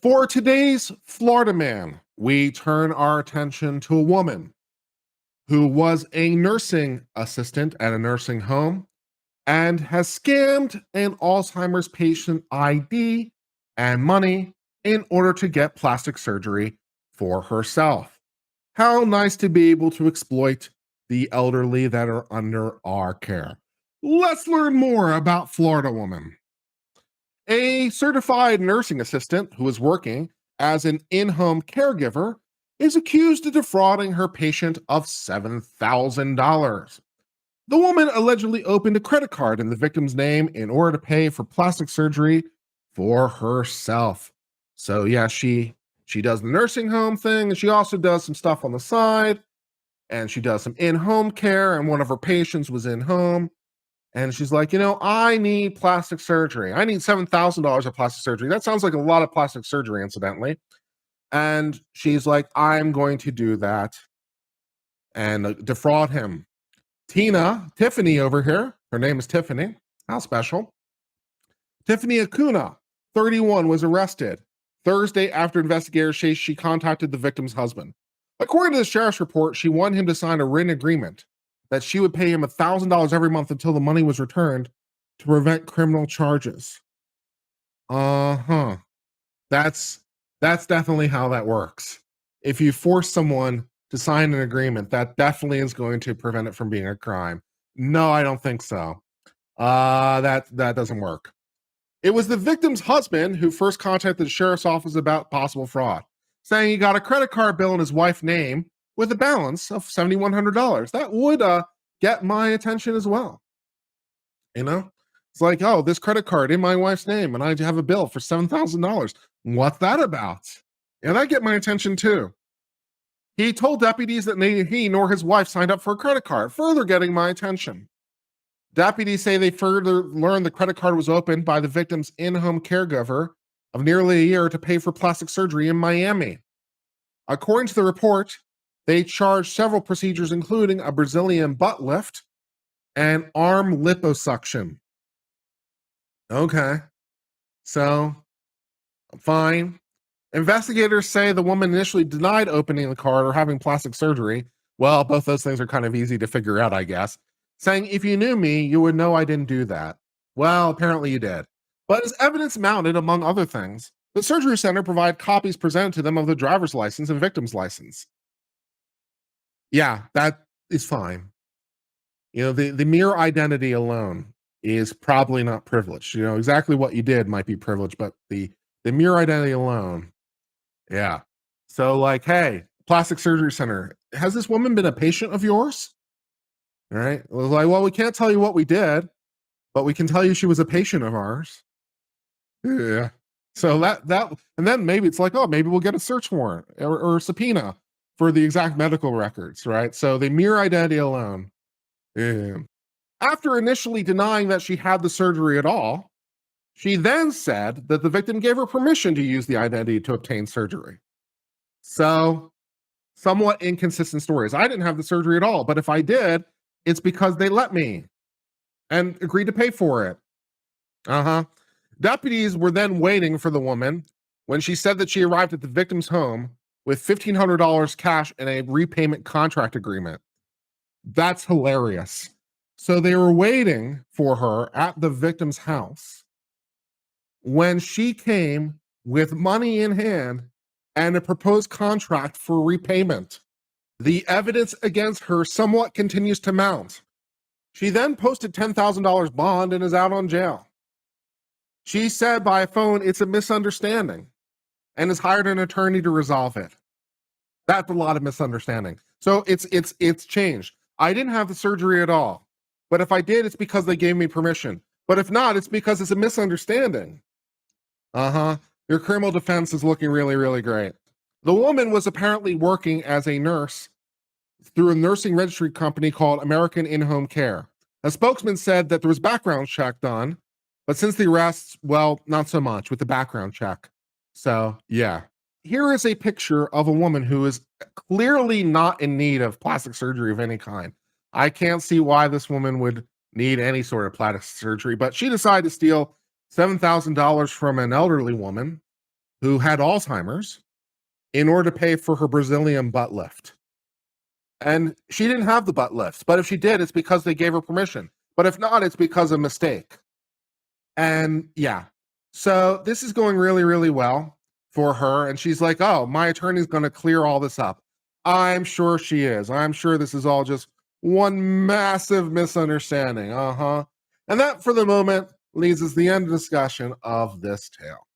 For today's Florida man, we turn our attention to a woman who was a nursing assistant at a nursing home and has scammed an Alzheimer's patient ID and money in order to get plastic surgery for herself. How nice to be able to exploit the elderly that are under our care. Let's learn more about Florida woman. A certified nursing assistant who is working as an in-home caregiver is accused of defrauding her patient of $7,000. The woman allegedly opened a credit card in the victim's name in order to pay for plastic surgery for herself. So yeah, she does the nursing home thing, and she also does some stuff on the side, and she does some in-home care, and one of her patients was in home. And she's like, I need plastic surgery. I need $7,000 of plastic surgery. That sounds like a lot of plastic surgery, incidentally. And she's like, I'm going to do that and defraud him. Tiffany over here, her name is Tiffany. How special. Tiffany Acuna, 31, was arrested Thursday after investigators say she contacted the victim's husband. According to the sheriff's report, she wanted him to sign a written agreement that she would pay him $1,000 every month until the money was returned to prevent criminal charges. That's definitely how that works. If you force someone to sign an agreement, that definitely is going to prevent it from being a crime. No, I don't think so. That doesn't work. It was the victim's husband who first contacted the sheriff's office about possible fraud, saying he got a credit card bill in his wife's name with a balance of $7,100. That would get my attention as well. It's like, oh, this credit card in my wife's name, and I have a bill for $7,000. What's that about? And that get my attention too. He told deputies that neither he nor his wife signed up for a credit card, further getting my attention. Deputies say they further learned the credit card was opened by the victim's in-home caregiver of nearly a year to pay for plastic surgery in Miami. According to the report, they charged several procedures, including a Brazilian butt lift and arm liposuction. Okay, so fine. Investigators say the woman initially denied opening the card or having plastic surgery. Well, both those things are kind of easy to figure out, I guess. Saying, if you knew me, you would know I didn't do that. Well, apparently you did. But as evidence mounted, among other things, the surgery center provided copies presented to them of the driver's license and victim's license. Yeah, that is fine. The mere identity alone is probably not privileged. Exactly what you did might be privileged, but the mere identity alone, yeah. So like, hey, plastic surgery center, has this woman been a patient of yours? All right. It was like, well, we can't tell you what we did, but we can tell you she was a patient of ours. Yeah. So that and then maybe it's like, oh, maybe we'll get a search warrant or a subpoena for the exact medical records, right? So the mere identity alone. Yeah. After initially denying that she had the surgery at all, she then said that the victim gave her permission to use the identity to obtain surgery. So, somewhat inconsistent stories. I didn't have the surgery at all, but if I did, it's because they let me and agreed to pay for it. Deputies were then waiting for the woman when she said that she arrived at the victim's home with $1,500 cash and a repayment contract agreement. That's hilarious. So they were waiting for her at the victim's house when she came with money in hand and a proposed contract for repayment. The evidence against her somewhat continues to mount. She then posted $10,000 bond and is out on jail. She said by phone it's a misunderstanding and has hired an attorney to resolve it. That's a lot of misunderstanding. So it's changed. I didn't have the surgery at all. But if I did, it's because they gave me permission. But if not, it's because it's a misunderstanding. Your criminal defense is looking really, really great. The woman was apparently working as a nurse through a nursing registry company called American In-Home Care. A spokesman said that there was background check done, but since the arrests, well, not so much with the background check. So, yeah. Here is a picture of a woman who is clearly not in need of plastic surgery of any kind. I can't see why this woman would need any sort of plastic surgery, but she decided to steal $7,000 from an elderly woman who had Alzheimer's in order to pay for her Brazilian butt lift. And she didn't have the butt lifts, but if she did, it's because they gave her permission. But if not, it's because of mistake. And yeah, so this is going really, really well for her. And she's like, oh, my attorney's going to clear all this up. I'm sure she is. I'm sure this is all just one massive misunderstanding. And that, for the moment, leads us to the end of discussion of this tale.